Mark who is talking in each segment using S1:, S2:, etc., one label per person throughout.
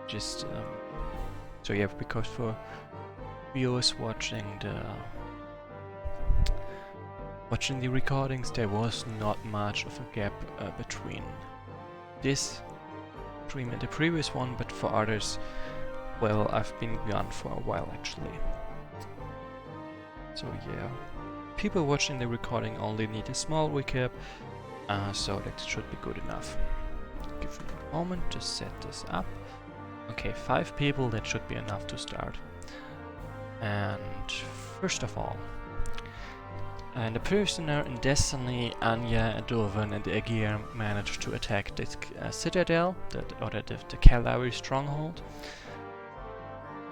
S1: just so yeah, because for viewers watching the recordings, there was not much of a gap between this stream and the previous one, but for others, well, I've been gone for a while actually. So yeah, people watching the recording only need a small recap, so that should be good enough. Give me a moment to set this up. Okay, 5 people, that should be enough to start. And first of all, the prisoner in Destiny, Anya, Dovan and Aegir managed to attack the citadel, the Calvary stronghold.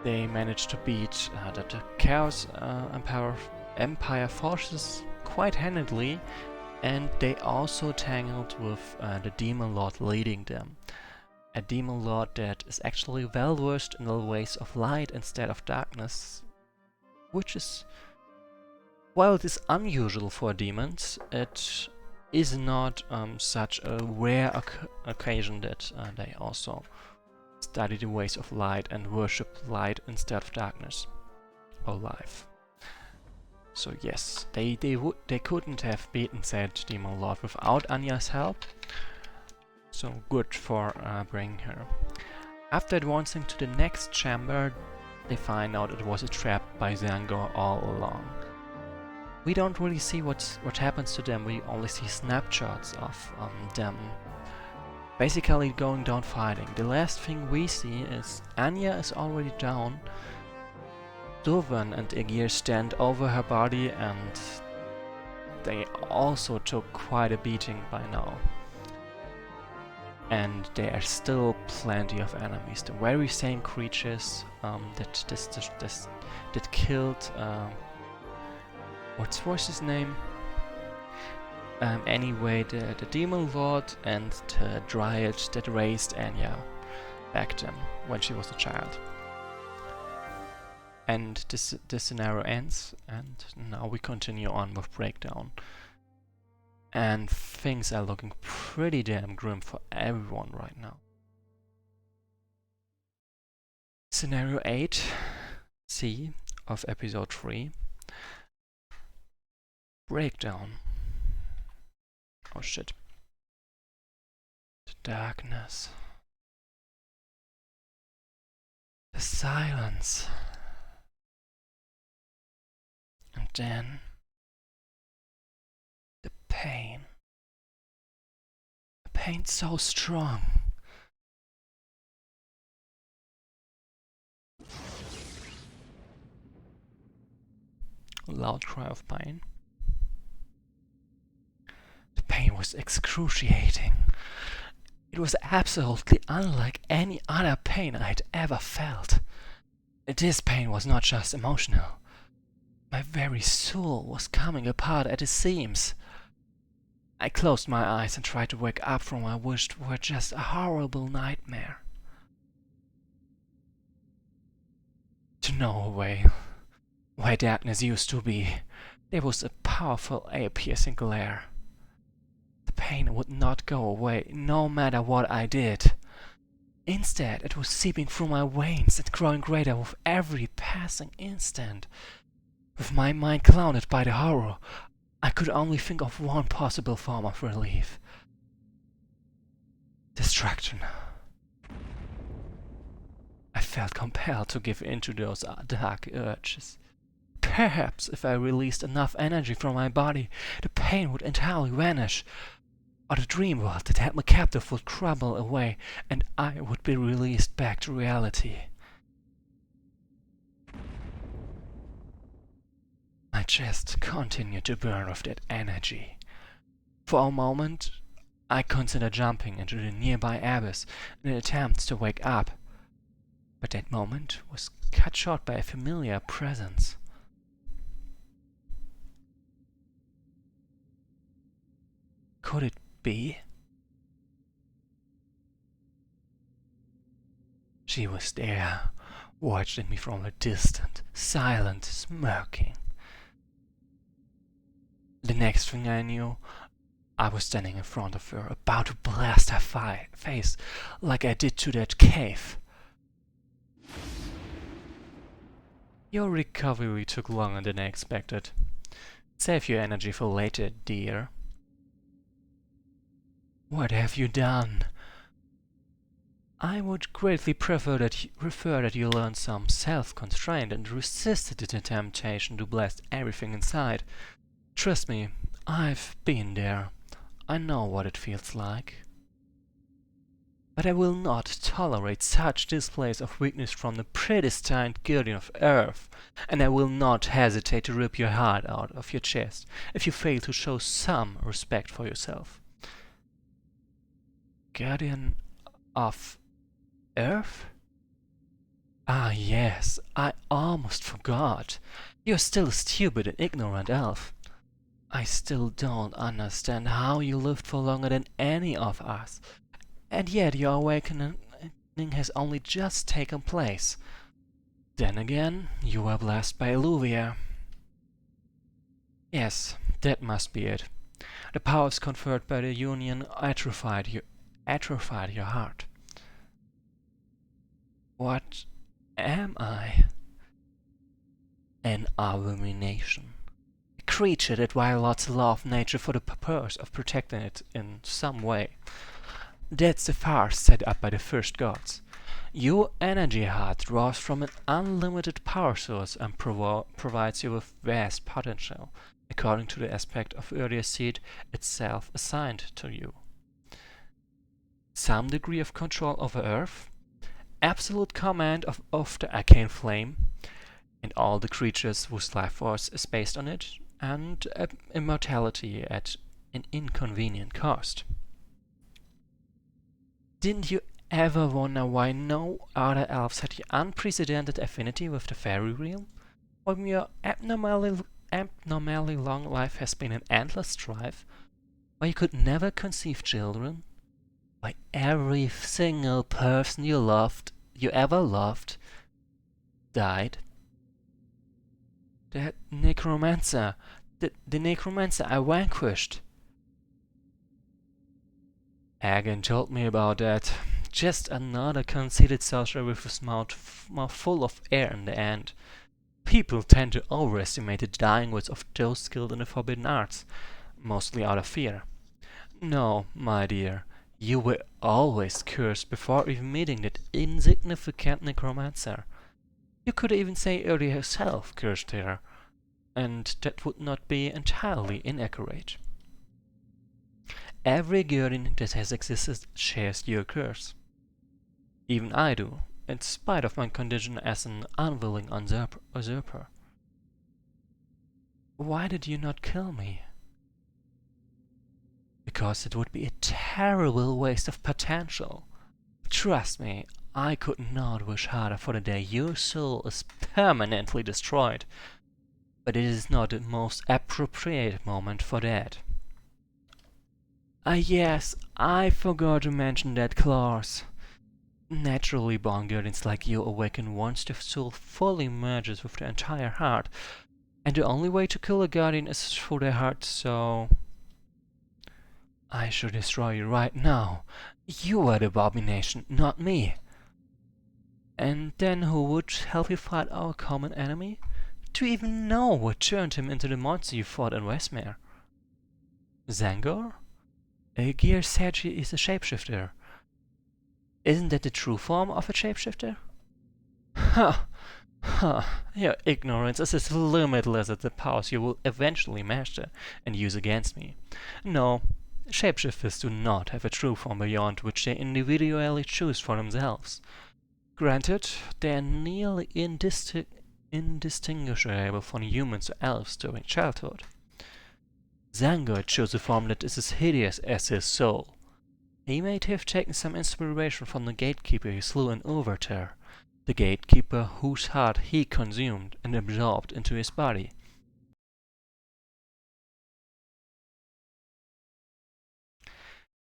S1: They managed to beat the Chaos Empire forces quite handily, and they also tangled with the Demon Lord leading them. A Demon Lord that is actually well versed in the ways of light instead of darkness, which is, while it is unusual for demons, it is not such a rare occasion that they also study the ways of light and worship light instead of darkness or life. So yes, they couldn't have beaten said Demon Lord without Anya's help. So good for bringing her. After advancing to the next chamber, they find out it was a trap by Zangor all along. We don't really see what happens to them, we only see snapshots of them basically going down fighting. The last thing we see is Anya is already down, Dovan and Aegir stand over her body, and they also took quite a beating by now. And there are still plenty of enemies, the very same creatures that killed what was his name? Anyway, the Demon Lord and the Dryad that raised Anya back then, when she was a child. And this scenario ends, and now we continue on with Breakdown. And things are looking pretty damn grim for everyone right now. Scenario 8C of episode 3. Breakdown. Oh shit. The darkness. The silence. And then the pain. A pain so strong. A loud cry of pain. The pain was excruciating. It was absolutely unlike any other pain I'd ever felt. This pain was not just emotional. My very soul was coming apart at the seams. I closed my eyes and tried to wake up from what I wished were just a horrible nightmare. To know where darkness used to be, there was a powerful, ear-piercing glare. The pain would not go away, no matter what I did. Instead, it was seeping through my veins and growing greater with every passing instant. With my mind clouded by the horror, I could only think of one possible form of relief. Destruction. I felt compelled to give in to those dark urges. Perhaps if I released enough energy from my body, the pain would entirely vanish, or the dream world that had me captive would crumble away, and I would be released back to reality. My chest continued to burn with that energy. For a moment, I considered jumping into the nearby abyss in an attempt to wake up, but that moment was cut short by a familiar presence. Could it be? She was there, watching me from a distant, silent, smirking. The next thing I knew, I was standing in front of her, about to blast her face like I did to that cave. Your recovery took longer than I expected. Save your energy for later, dear. What have you done? I would greatly prefer that you learn some self-constraint and resisted the temptation to blast everything inside. Trust me, I've been there. I know what it feels like. But I will not tolerate such displays of weakness from the predestined guardian of Earth, and I will not hesitate to rip your heart out of your chest if you fail to show some respect for yourself. Guardian of Earth? Ah yes, I almost forgot. You're still a stupid and ignorant elf. I still don't understand how you lived for longer than any of us, and yet your awakening has only just taken place. Then again, you were blessed by Illuvia. Yes, that must be it. The powers conferred by the Union atrophied your heart. What am I? An abomination. A creature that violates the law of nature for the purpose of protecting it in some way. That's the farce set up by the first gods. Your energy heart draws from an unlimited power source and provides you with vast potential, according to the aspect of earlier seed itself assigned to you. Some degree of control over Earth, absolute command of the arcane flame, and all the creatures whose life force is based on it, and immortality at an inconvenient cost. Didn't you ever wonder why no other elves had the unprecedented affinity with the fairy realm? Why your abnormally long life has been an endless strife? Why you could never conceive children? Why every single person you ever loved, died? That necromancer, the necromancer I vanquished. Hagen told me about that. Just another conceited sorcerer with his mouth full of air in the end. People tend to overestimate the dying words of those skilled in the forbidden arts, mostly out of fear. No, my dear, you were always cursed before even meeting that insignificant necromancer. You could even say earlier yourself cursed her, and that would not be entirely inaccurate. Every guardian that has existed shares your curse. Even I do, in spite of my condition as an unwilling usurper. Why did you not kill me? Because it would be a terrible waste of potential. Trust me, I could not wish harder for the day your soul is permanently destroyed. But it is not the most appropriate moment for that. Ah yes, I forgot to mention that clause. Naturally born guardians like you awaken once the soul fully merges with the entire heart, and the only way to kill a guardian is through their heart, so I should destroy you right now. You are the abomination, not me. And then who would help you fight our common enemy? Do you even know what turned him into the monster you fought in Westmere? Zangor? Gear said she is a shapeshifter. Isn't that the true form of a shapeshifter? Ha! Ha! Your ignorance is as limitless as the powers you will eventually master and use against me. No, shapeshifters do not have a true form beyond which they individually choose for themselves. Granted, they are nearly indistinguishable from humans or elves during childhood. Zangor chose a form that is as hideous as his soul. He might have taken some inspiration from the gatekeeper he slew in Overter, the gatekeeper whose heart he consumed and absorbed into his body.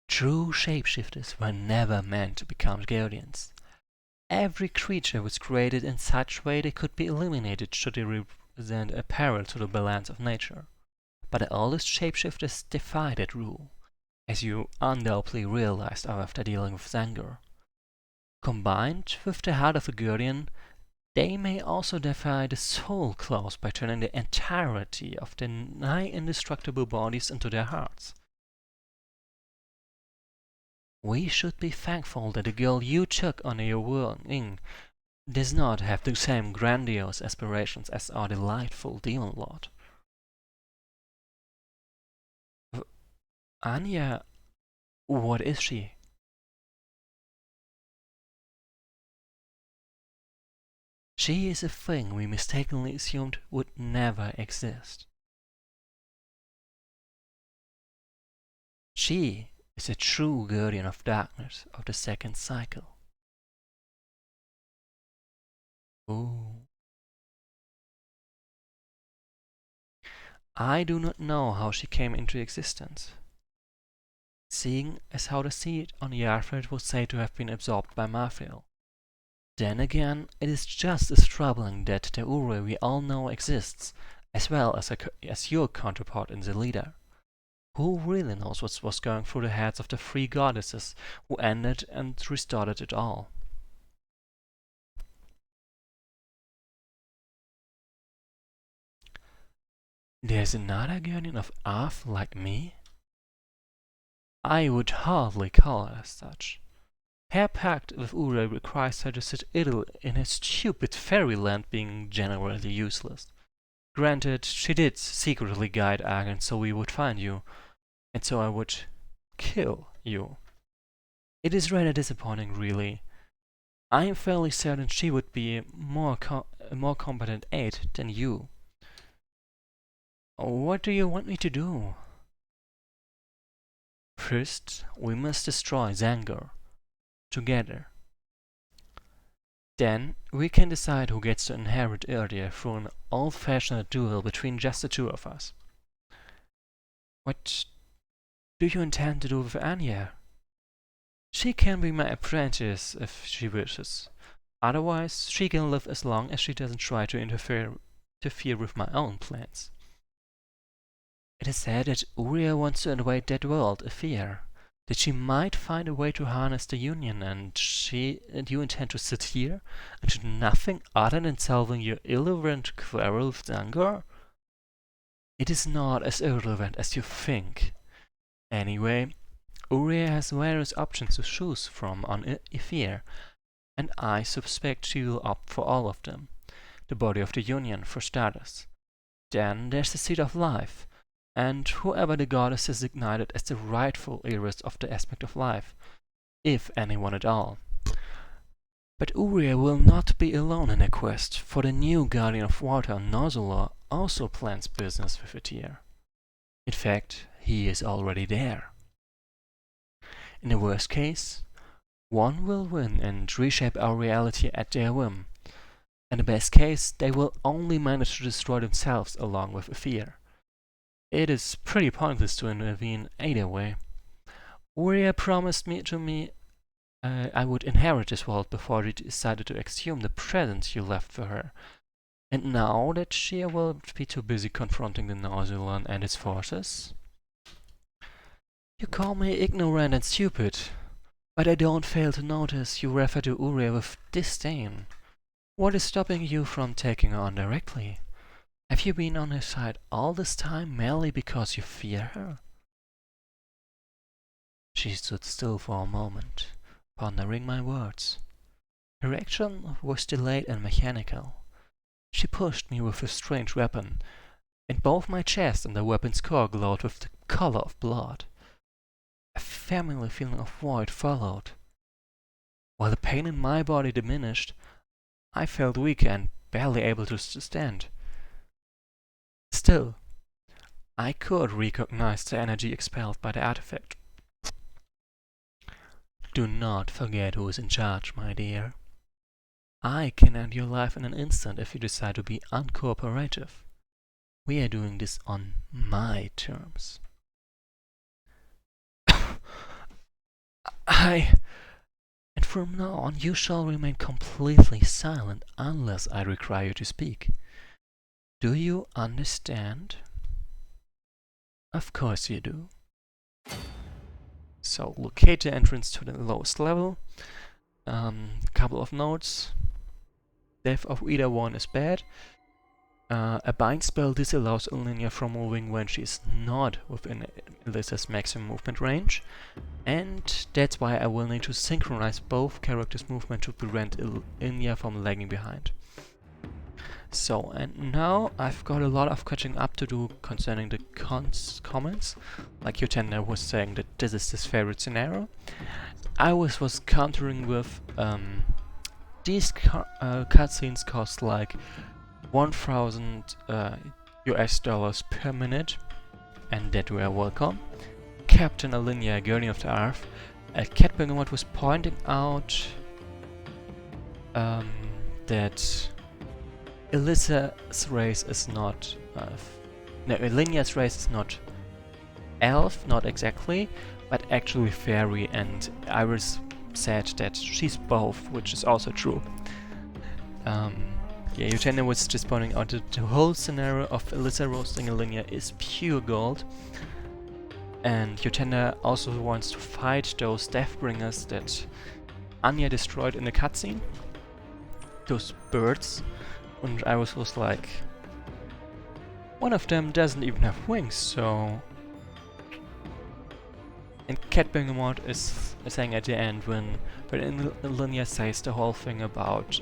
S1: True shapeshifters were never meant to become guardians. Every creature was created in such way they could be eliminated should they represent a peril to the balance of nature. But the oldest shapeshifters defied that rule, as you undoubtedly realized after dealing with Zangor. Combined with the heart of a guardian, They may also defy the soul clause by turning the entirety of their nigh indestructible bodies into their hearts. We should be thankful that the girl you took under your wing does not have the same grandiose aspirations as our delightful demon lord. Anya, what is she? She is a thing we mistakenly assumed would never exist. She is a true guardian of darkness of the second cycle. Ooh. I do not know how she came into existence, seeing as how the seed on Yarfred was said to have been absorbed by Marfil. Then again, it is just as troubling that the Ure we all know exists, as well as your counterpart in the leader. Who really knows what was going through the heads of the three goddesses who ended and restarted it all? There's another guardian of Earth like me? I would hardly call her as such. Her pact with Ure requires her to sit idle in her stupid fairyland, being generally useless. Granted, she did secretly guide Argan so we would find you, and so I would kill you. It is rather disappointing, really. I am fairly certain she would be a more competent aide than you. What do you want me to do? First, we must destroy Zangor. Together. Then, we can decide who gets to inherit Erdia through an old-fashioned duel between just the two of us. What do you intend to do with Anya? She can be my apprentice if she wishes. Otherwise, she can live as long as she doesn't try to interfere with my own plans. It is said that Uria wants to invade that world, Athir. That she might find a way to harness the Union, and you intend to sit here and do nothing other than solving your irrelevant quarrel with Zangor? It is not as irrelevant as you think. Anyway, Uria has various options to choose from on Athir, and I suspect she will opt for all of them. The body of the Union, for starters. Then there's the Seed of Life, and whoever the goddess has designated as the rightful heiress of the aspect of life, if anyone at all. But Uria will not be alone in her quest, for the new Guardian of Water, Nozzler, also plans business with Athir. In fact, he is already there. In the worst case, one will win and reshape our reality at their whim. In the best case, they will only manage to destroy themselves along with Athir. It is pretty pointless to intervene either way. Uria promised me I would inherit this world before she decided to assume the presence you left for her. And now that she will be too busy confronting the Nauzulan and its forces? You call me ignorant and stupid, but I don't fail to notice you refer to Uria with disdain. What is stopping you from taking her on directly? Have you been on her side all this time merely because you fear her? She stood still for a moment, pondering my words. Her action was delayed and mechanical. She pushed me with a strange weapon, and both my chest and the weapon's core glowed with the color of blood. A familiar feeling of void followed. While the pain in my body diminished, I felt weaker and barely able to stand. Still, I could recognize the energy expelled by the artifact. Do not forget who is in charge, my dear. I can end your life in an instant if you decide to be uncooperative. We are doing this on my terms. And from now on you shall remain completely silent unless I require you to speak. Do you understand? Of course you do. So locate the entrance to the lowest level. Couple of notes. death of either one is bad. A bind spell disallows Ilenia from moving when she's not within Alyssa's maximum movement range, and that's why I will need to synchronize both characters' movement to prevent Ilenia from lagging behind. So, and now I've got a lot of catching up to do concerning the comments. Like Yutenda was saying that this is his favorite scenario. I was countering with these cutscenes cost like 1,000 US dollars per minute, and that we are welcome. Captain Ilenia, Guardian of the Earth, Cat Bergamot was pointing out that Alyssa's race is not Ilenia's race is not elf, not exactly, but actually fairy, and Iris said that she's both, which is also true. Yeah, Yutenda was just pointing out that the whole scenario of Alyssa roasting Ilenia is pure gold, and Yutenda also wants to fight those Deathbringers that Anya destroyed in the cutscene, those birds. And I was like, one of them doesn't even have wings, so... And Cat Bergamot is saying at the end when Ilenia says the whole thing about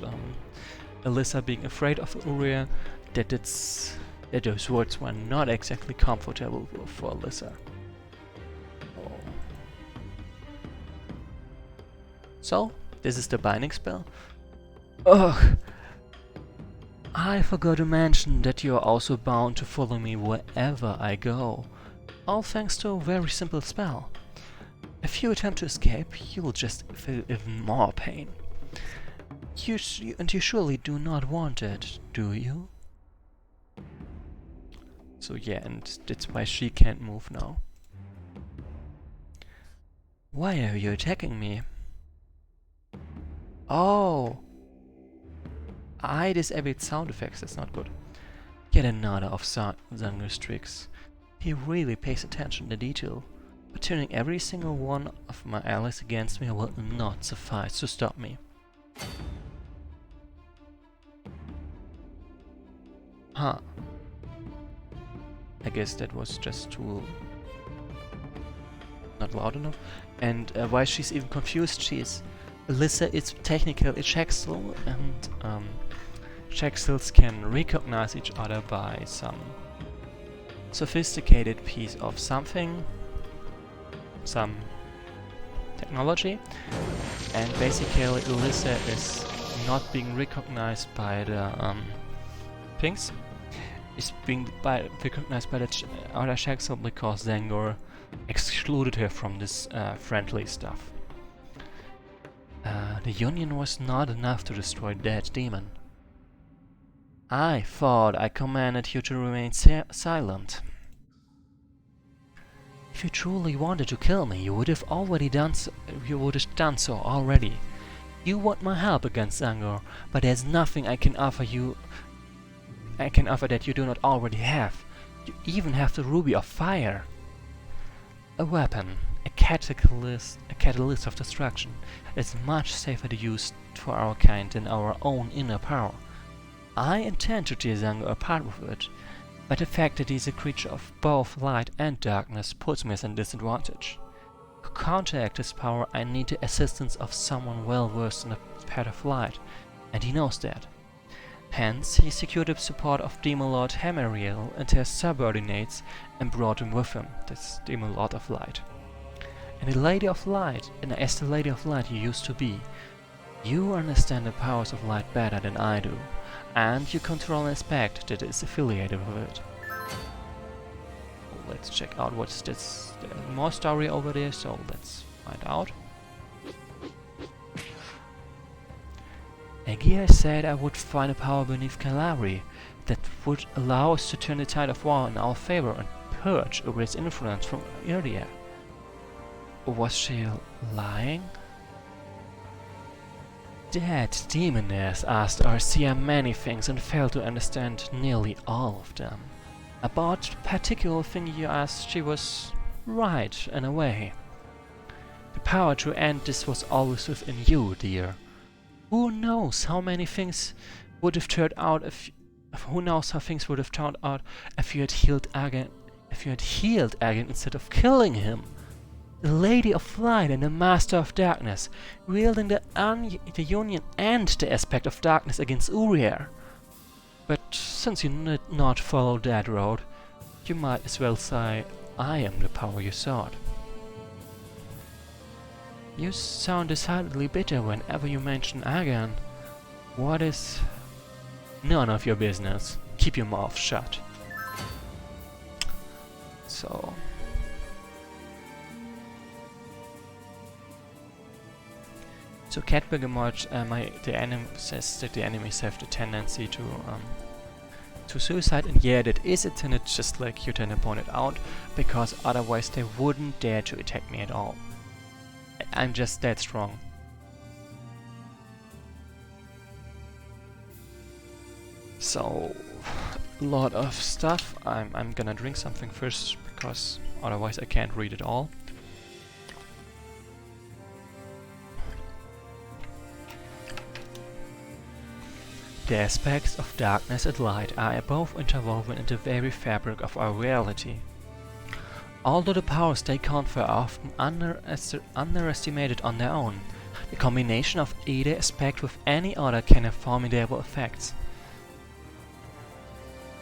S1: Alyssa being afraid of Uria, that those words were not exactly comfortable for Alyssa. Oh. So, this is the binding spell. Ugh! I forgot to mention that you are also bound to follow me wherever I go, all thanks to a very simple spell. If you attempt to escape, you will just feel even more pain. You surely do not want it, do you? So yeah, and that's why she can't move now. Why are you attacking me? Oh! I disabled sound effects, that's not good. Yet another of Zanger's tricks. He really pays attention to detail, but turning every single one of my allies against me will not suffice to stop me. Huh. I guess that was just too... not loud enough. And why she's even confused, Alyssa is technical Echexel, and Echexels can recognize each other by some sophisticated piece of something, some technology, and basically Alyssa is not being recognized by the things. Is being recognized by the other Echexel because Zangor excluded her from this friendly stuff. The Union was not enough to destroy that demon. I thought I commanded you to remain silent. If you truly wanted to kill me, you would have done so already. You want my help against Zangor, but there's nothing I can offer you. I can offer that you do not already have. You even have the Ruby of Fire. A weapon, a catalyst of destruction, is much safer to use for our kind than our own inner power. I intend to tear Zangor apart with it, but the fact that he is a creature of both light and darkness puts me at a disadvantage. To counteract his power, I need the assistance of someone well versed in the path of light, and he knows that. Hence, he secured the support of Demon Lord Hamariel and his subordinates and brought him with him, this Demon Lord of Light. And the Lady of Light, and as the Lady of Light you used to be, you understand the powers of light better than I do, and you control an aspect that is affiliated with it. Let's check out what's this. There's more story over there, so let's find out. Agia said I would find a power beneath Calabri that would allow us to turn the tide of war in our favor and purge Uri's influence from earlier. Was she lying? That demoness asked Arcia many things and failed to understand nearly all of them. About the particular thing you asked, she was right in a way. The power to end this was always within you, dear. Who knows how many things would have turned out if who knows how things would have turned out if you had healed Agen instead of killing him. The Lady of Light and the Master of Darkness, wielding the Union and the aspect of darkness against Uriel. But since you did not follow that road, you might as well say, I am the power you sought. You sound decidedly bitter whenever you mention Agen. What is... None of your business. Keep your mouth shut. So... So Cat Bergamot, the enemy says that the enemies have the tendency to suicide, and yeah, that is intended, just like Utena pointed out, because otherwise they wouldn't dare to attack me at all. I'm just that strong. So, a lot of stuff. I'm gonna drink something first, because otherwise I can't read it all. The aspects of darkness and light are both interwoven in the very fabric of our reality. Although the powers they confer are often underestimated on their own, the combination of either aspect with any other can have formidable effects.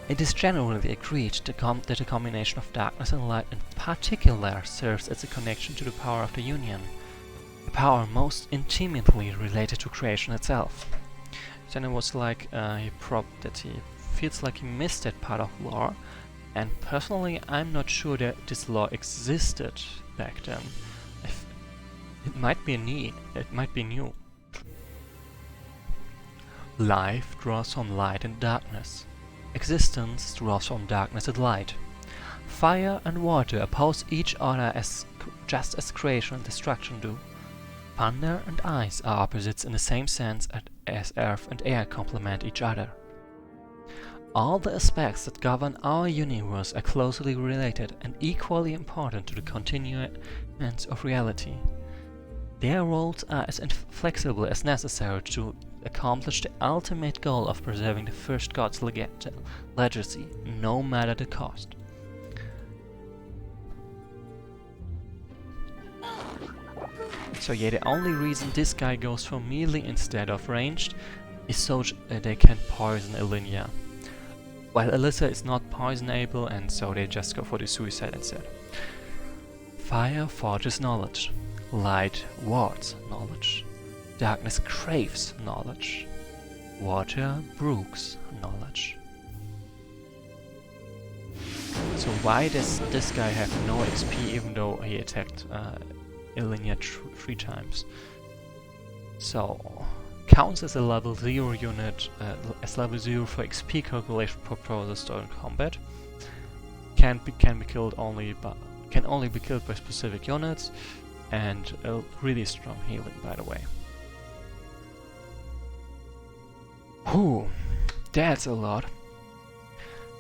S1: It is generally agreed that the combination of darkness and light in particular serves as a connection to the power of the Union, a power most intimately related to creation itself. Then it was like he feels like he missed that part of lore, and personally I'm not sure that this lore existed back then. It might be new. Life draws from light and darkness. Existence draws from darkness and light. Fire and water oppose each other just as creation and destruction do. Thunder and ice are opposites in the same sense as earth and air complement each other. All the aspects that govern our universe are closely related and equally important to the continuance of reality. Their roles are as inflexible as necessary to accomplish the ultimate goal of preserving the first god's legacy, no matter the cost. So yeah, the only reason this guy goes for melee instead of ranged is so they can poison Ilinia. While Alyssa is not poisonable, and so they just go for the suicide instead. Fire forges knowledge. Light wards knowledge. Darkness craves knowledge. Water brooks knowledge. So why does this guy have no XP even though he attacked Ilinia 3 times? So, counts as a level 0 unit, as level 0 for XP calculation purposes during combat. Can only be killed by specific units, and a really strong healing, by the way. Whew, that's a lot.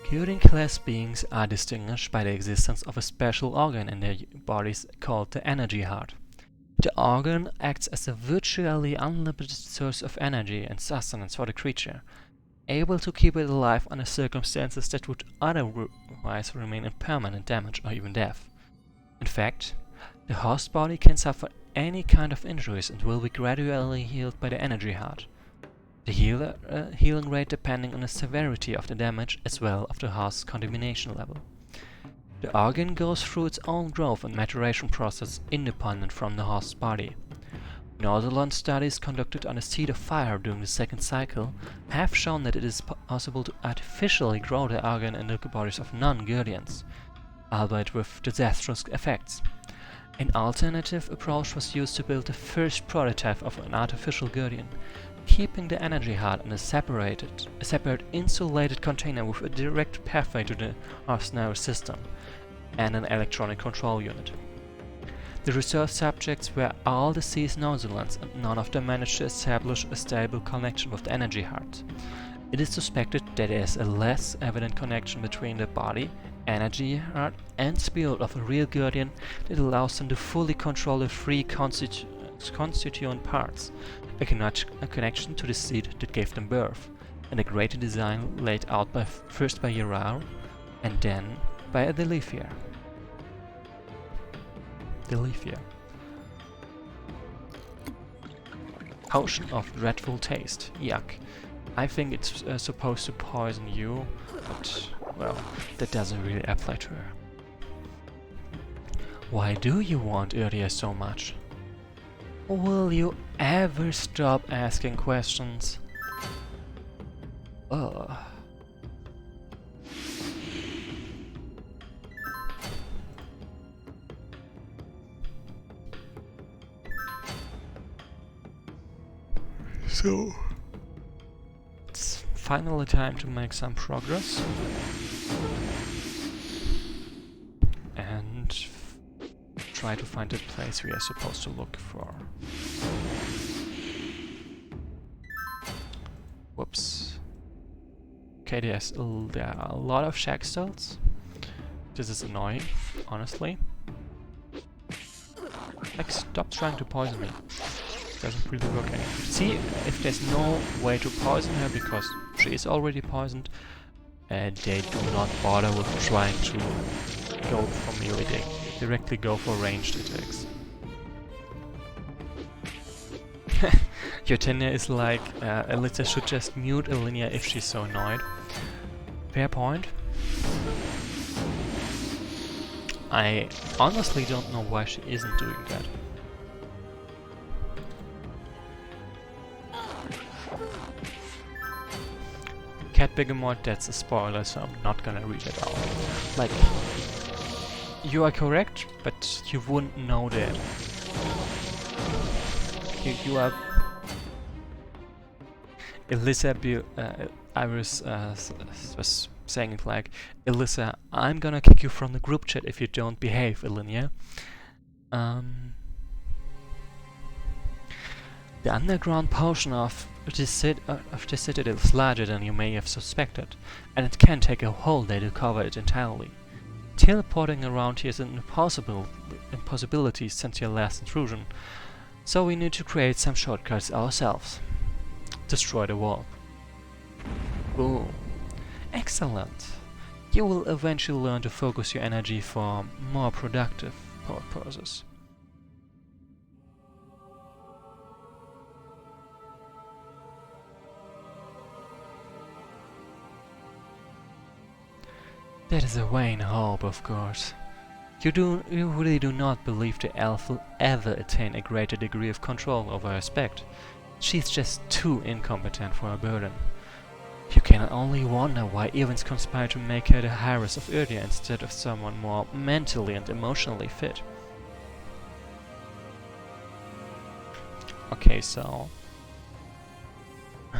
S1: Curing class beings are distinguished by the existence of a special organ in their bodies called the energy heart. The organ acts as a virtually unlimited source of energy and sustenance for the creature, able to keep it alive under circumstances that would otherwise remain in permanent damage or even death. In fact, the host body can suffer any kind of injuries and will be gradually healed by the energy heart. The healing rate depending on the severity of the damage as well as the host's contamination level. The organ goes through its own growth and maturation process independent from the host's body. Northern studies conducted on a seed of fire during the second cycle have shown that it is possible to artificially grow the organ in the bodies of non-guardians, albeit with disastrous effects. An alternative approach was used to build the first prototype of an artificial guardian, keeping the energy heart in a separate insulated container with a direct pathway to the host's nervous system and an electronic control unit. The research subjects were all deceased Nozulans, and none of them managed to establish a stable connection with the energy heart. It is suspected that there is a less evident connection between the body, energy heart, and spirit of a real guardian that allows them to fully control the three constituent parts, a connection to the seed that gave them birth, and a greater design laid out first by Yarar and then by the Delifia. Potion of dreadful taste. Yuck. I think it's supposed to poison you, but, well, that doesn't really apply to her. Why do you want Uria so much? Will you ever stop asking questions? Ugh. So, it's finally time to make some progress. And try to find the place we are supposed to look for. Whoops. Okay, there are a lot of shack stalls. This is annoying, honestly. Like, stop trying to poison me. Doesn't really work anymore. See, if there's no way to poison her because she is already poisoned, they do not bother with trying to go for melee. They directly go for ranged attacks. Your tenure is like, Alyssa should just mute Alinea if she's so annoyed. Fair point. I honestly don't know why she isn't doing that. Cat Begamot, that's a spoiler, so I'm not gonna read it out. Like, you are correct, but you wouldn't know that. You are... Alyssa, Iris was saying it like, Alyssa, I'm gonna kick you from the group chat if you don't behave, Alinea. The underground portion of the citadel is larger than you may have suspected, and it can take a whole day to cover it entirely. Teleporting around here is an impossibility since your last intrusion, so we need to create some shortcuts ourselves. Destroy the wall. Boom. Excellent. You will eventually learn to focus your energy for more productive purposes. That is a vain hope, of course. You really do not believe the elf will ever attain a greater degree of control over her spect. She's just too incompetent for a burden. You can only wonder why Evans conspired to make her the heiress of Urdia instead of someone more mentally and emotionally fit. Okay, so...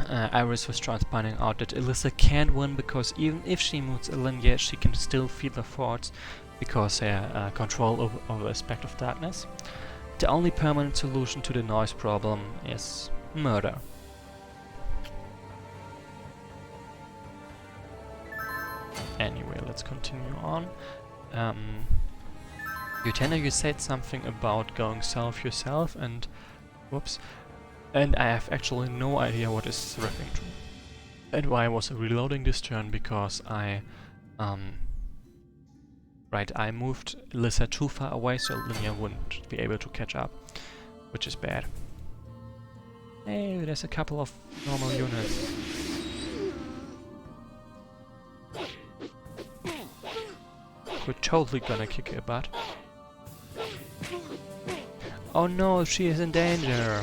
S1: Iris was trying to pointing out that Alyssa can't win because even if she moves Alinea, she can still feel the thoughts because her control over a spect of darkness. The only permanent solution to the noise problem is murder. Anyway, let's continue on. Lieutenant, you said something about going south yourself and... whoops. And I have actually no idea what this is referring to. And why I was reloading this turn because I moved Alyssa too far away so Alinea wouldn't be able to catch up, which is bad. Hey, there's a couple of normal units. We're totally gonna kick her butt. Oh no, she is in danger!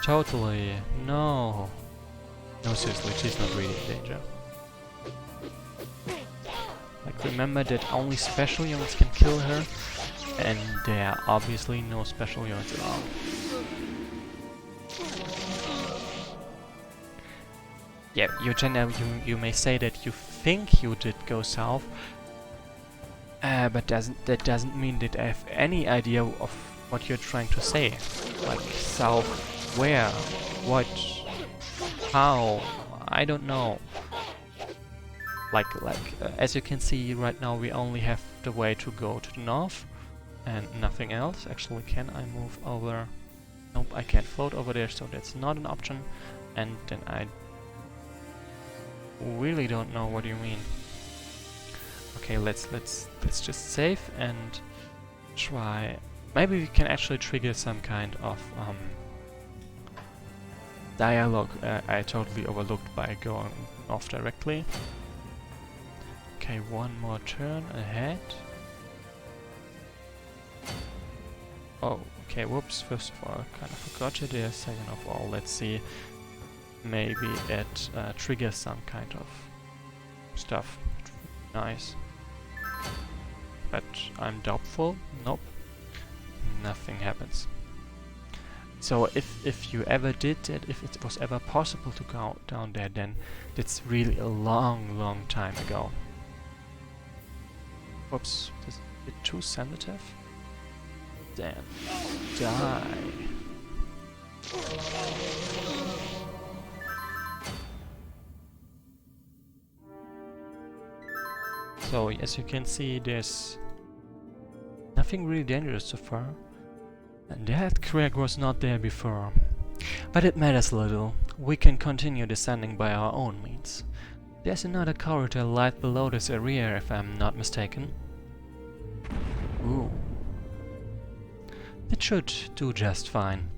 S1: Totally, no. No, seriously, she's not really in danger. Like, remember that only special units can kill her, and there are obviously no special units at all. Yeah, Eugenia, you may say that you think you did go south, but that doesn't mean that I have any idea of what you're trying to say. Like, south where? What? How? I don't know. Like, as you can see right now we only have the way to go to the north and nothing else. Actually, can I move over? Nope, I can't float over there, so that's not an option. And then I really don't know what you mean. Okay, let's just save and try. Maybe we can actually trigger some kind of dialogue I totally overlooked by going off directly. Okay, one more turn ahead. Oh, okay, whoops, first of all, I kind of forgot it there. Second of all, let's see. Maybe it triggers some kind of stuff. Nice. But I'm doubtful. Nope. Nothing happens. So if you ever did it, if it was ever possible to go down there, then it's really a long time ago. Whoops, this is a bit too sensitive. Damn. Die. So, as you can see, there's nothing really dangerous so far. And that crack was not there before. But it matters little. We can continue descending by our own means. There's another corridor right below this area, if I'm not mistaken. Ooh. It should do just fine.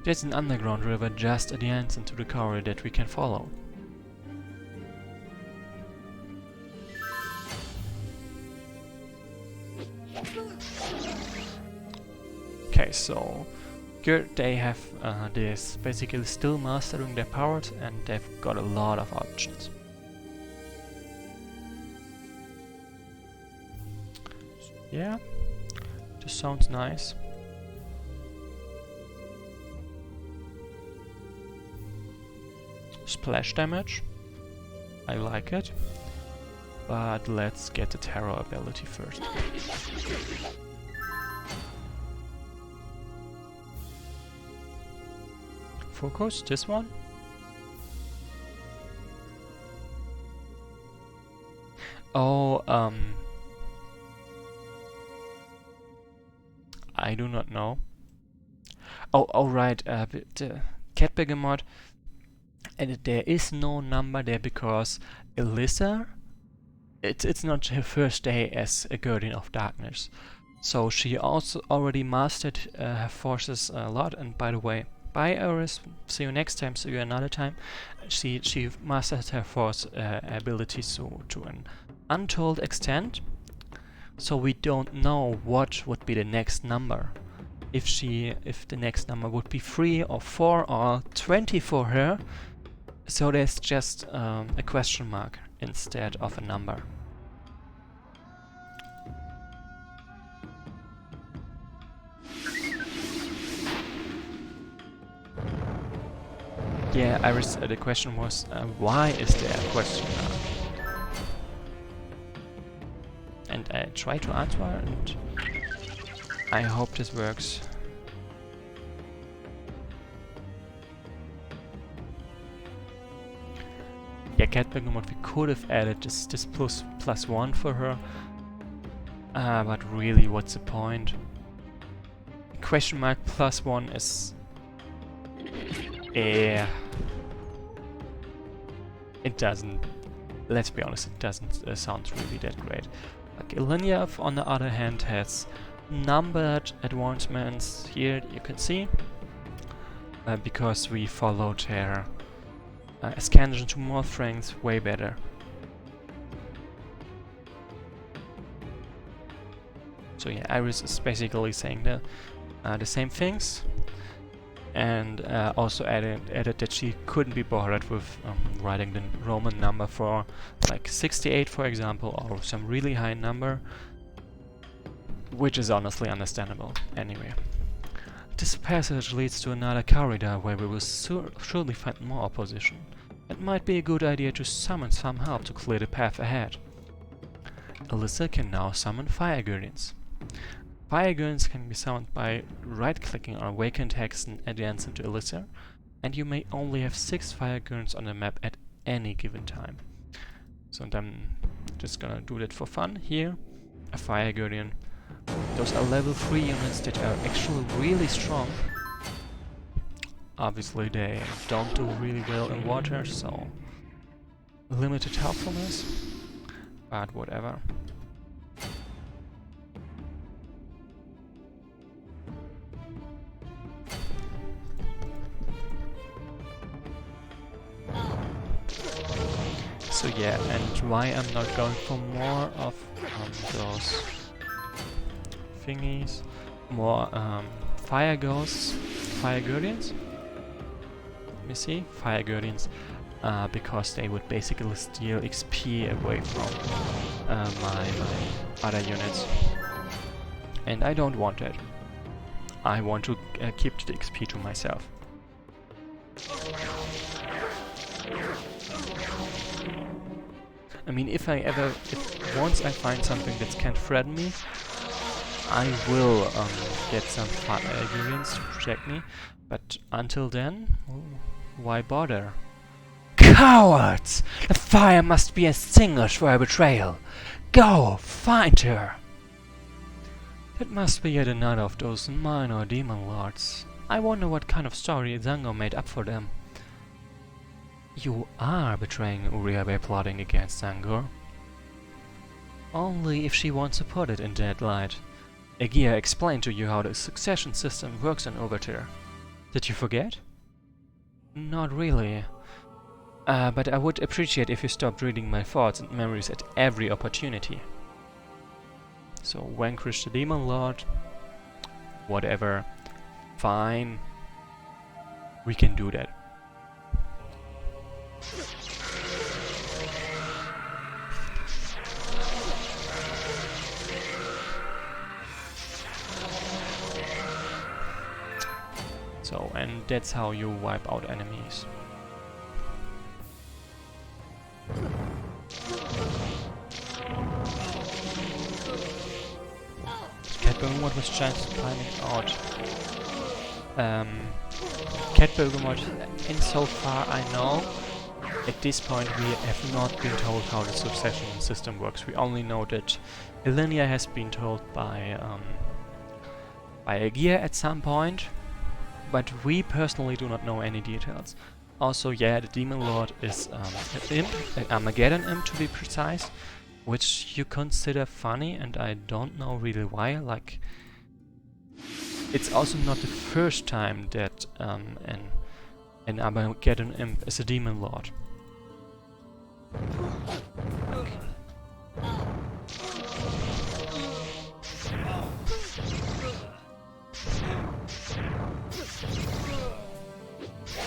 S1: There's an underground river just at the entrance to the corridor that we can follow. Okay, so good, they have this basically still mastering their powers, and they've got a lot of options. So, yeah, this sounds nice. Splash damage, I like it, but let's get the terror ability first. Focus, this one? Oh, I do not know. Oh, right, the Cat Beggar mod, and there is no number there because Elissa, it's not her first day as a Guardian of Darkness. So she also already mastered her forces a lot, and by the way, bye Iris, see you next time, see you another time. She mastered her force abilities to an untold extent, so we don't know what would be the next number. If the next number would be 3 or 4 or 20 for her, so there's just a question mark instead of a number. Yeah, Iris, the question was, why is there a question mark? And I try to answer, and I hope this works. Yeah, Cat Beggar mod, we could have added this plus 1 for her, but really, what's the point? Question mark plus 1 is... yeah. It doesn't, let's be honest, it doesn't sound really that great. Like Linear, on the other hand, has numbered advancements here, you can see, because we followed her scansion to more strength way better. So yeah, Iris is basically saying the same things. And also added that she couldn't be bothered with writing the Roman number for like 68, for example, or some really high number, which is honestly understandable. Anyway, this passage leads to another corridor where we will surely find more opposition. It might be a good idea to summon some help to clear the path ahead. Elissa can now summon Fire Guardians. Fire Guardians can be summoned by right-clicking on Awakened Hex and advancing to Elissa, and you may only have 6 Fire Guardians on the map at any given time. So I'm just gonna do that for fun here. A Fire Guardian. Those are level 3 units that are actually really strong. Obviously they don't do really well in water, so limited helpfulness, but whatever. So yeah, and why I'm not going for more of those thingies, more fire ghosts, fire guardians. Let me see, fire guardians, because they would basically steal XP away from my other units, and I don't want that. I want to keep the XP to myself. I mean, if once I find something that can threaten me, I will get some guardians to protect me, but until then, why bother? Cowards! The fire must be extinguished for a betrayal! Go, find her! That must be yet another of those minor demon lords. I wonder what kind of story Zango made up for them. You are betraying Uriah by plotting against Zangor. Only if she wants to put it in that light. Aegir explained to you how the succession system works in Overture. Did you forget? Not really. But I would appreciate if you stopped reading my thoughts and memories at every opportunity. So, vanquish the Demon Lord. Whatever. Fine. We can do that. So, and that's how you wipe out enemies. Catbergamot was just climbing out. Catbergamot, insofar I know, at this point we have not been told how the succession system works. We only know that Ilinia has been told by Aegir at some point, but we personally do not know any details. Also, yeah, the Demon Lord is an imp, an Armageddon imp to be precise, which you consider funny, and I don't know really why. Like, it's also not the first time that an Armageddon imp is a Demon Lord. Okay.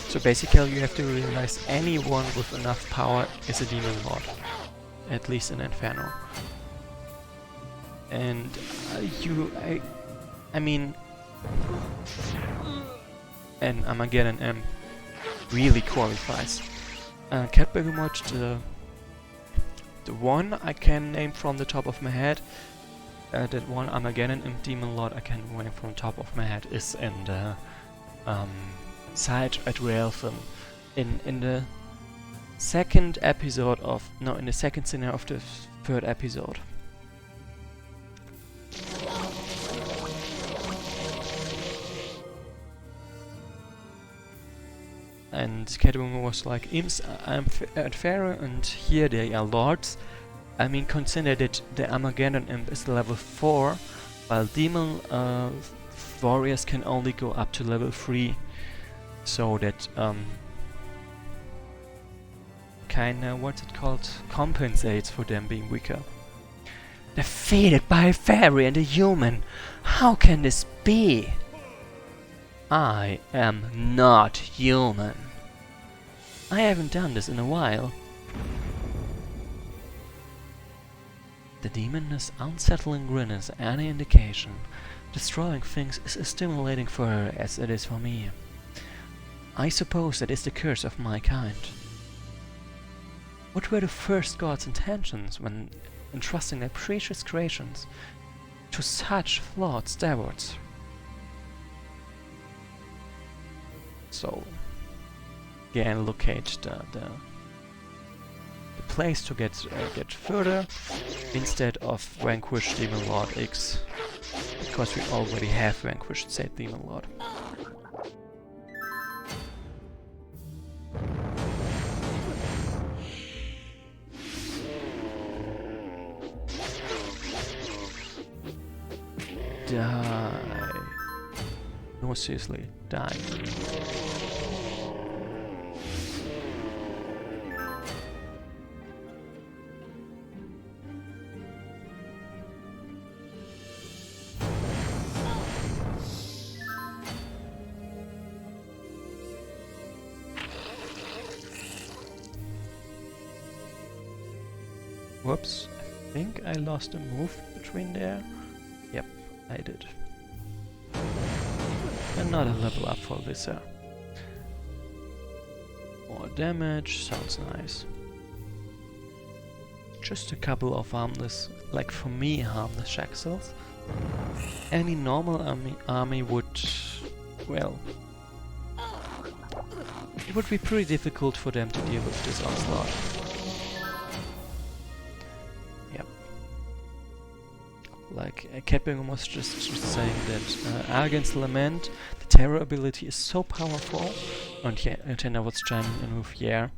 S1: So basically you have to realize anyone with enough power is a Demon Lord. At least in Inferno. And I mean, an Armageddon imp really qualifies. Catbergamot, the one I can name from the top of my head, that one Armageddon imp Demon Lord I can name from the top of my head is in the side at Realfin. In the second episode of... no, in the second scenario of the third episode. And Catwoman was like, imps I'm at Pharaoh and here they are lords. I mean, consider that the Armageddon imp is level 4, while demon warriors can only go up to level 3. So that kinda, what's it called, compensates for them being weaker. Defeated by a fairy and a human! How can this be? I am not human. I haven't done this in a while. The demon's unsettling grin is any indication. Destroying things is as stimulating for her as it is for me. I suppose that is the curse of my kind. What were the first god's intentions when entrusting their precious creations to such flawed stewards? So, again, locate the place to get further instead of vanquish Demon Lord X, because we already have vanquished said Demon Lord. Die. No, seriously, die. Whoops, I think I lost a move between there. Yep, I did. Another level up for Visser. More damage, sounds nice. Just a couple of harmless, like for me, harmless Shaxels. Any normal army would, well, it would be pretty difficult for them to deal with this onslaught. Yep. Like Capping was just saying that against Lament, the terror ability is so powerful, and yeah, and I was chiming in with yeah.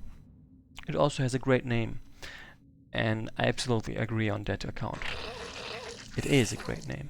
S1: It also has a great name, and I absolutely agree on that account. It is a great name.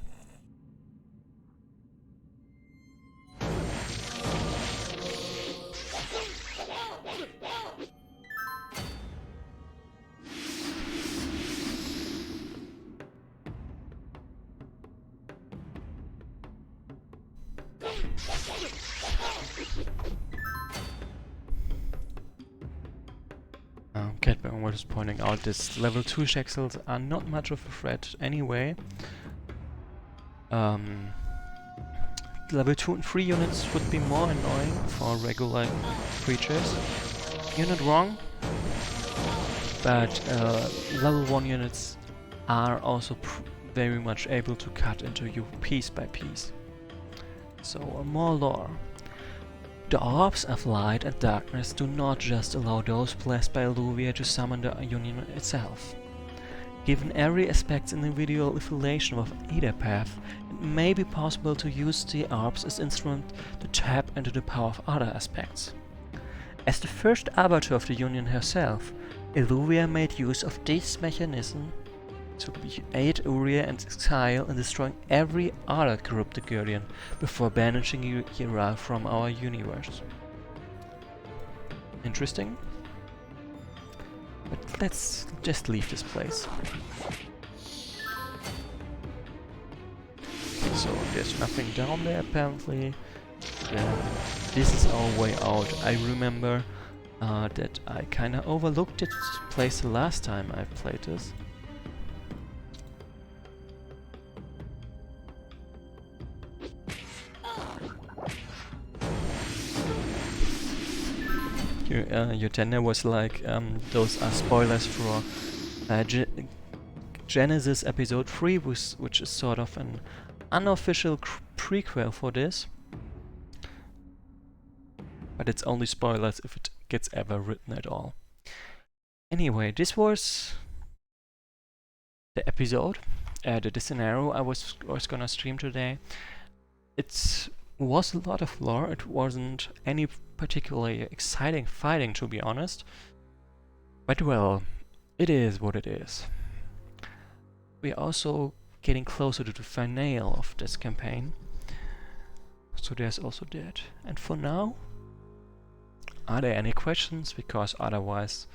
S1: Catburn was pointing out this level 2 Shaxels are not much of a threat anyway. Level 2 and 3 units would be more annoying for regular creatures. You're not wrong, but level 1 units are also very much able to cut into you piece by piece. So more lore. The orbs of light and darkness do not just allow those blessed by Illuvia to summon the Union itself. Given every aspect's individual affiliation with either path, it may be possible to use the orbs as instrument to tap into the power of other aspects. As the first arbiter of the Union herself, Illuvia made use of this mechanism to aid Uria and Exile in destroying every other corrupted Guardian before banishing Yira from our universe. Interesting? But let's just leave this place. Okay, so there's nothing down there apparently. This is our way out. I remember that I kinda overlooked this place the last time I played this. Your tender was like, those are spoilers for Genesis episode 3, which is sort of an unofficial prequel for this. But it's only spoilers if it gets ever written at all. Anyway, this was the episode, the scenario I was gonna stream today. It was a lot of lore, it wasn't any particularly exciting fighting, to be honest. But well, it is what it is. We're also getting closer to the finale of this campaign. So there's also that. And for now, are there any questions? Because otherwise,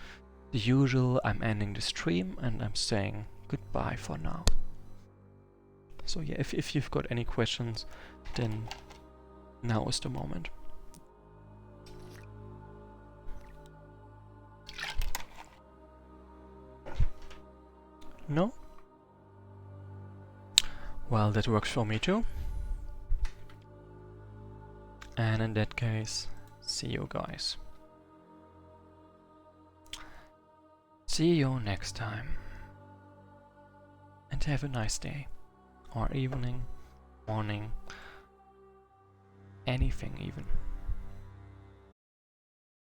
S1: the usual, I'm ending the stream and I'm saying goodbye for now. So yeah, if you've got any questions, then now is the moment. No? Well, that works for me too. And in that case, see you guys. See you next time. And have a nice day. Or evening, morning, anything even.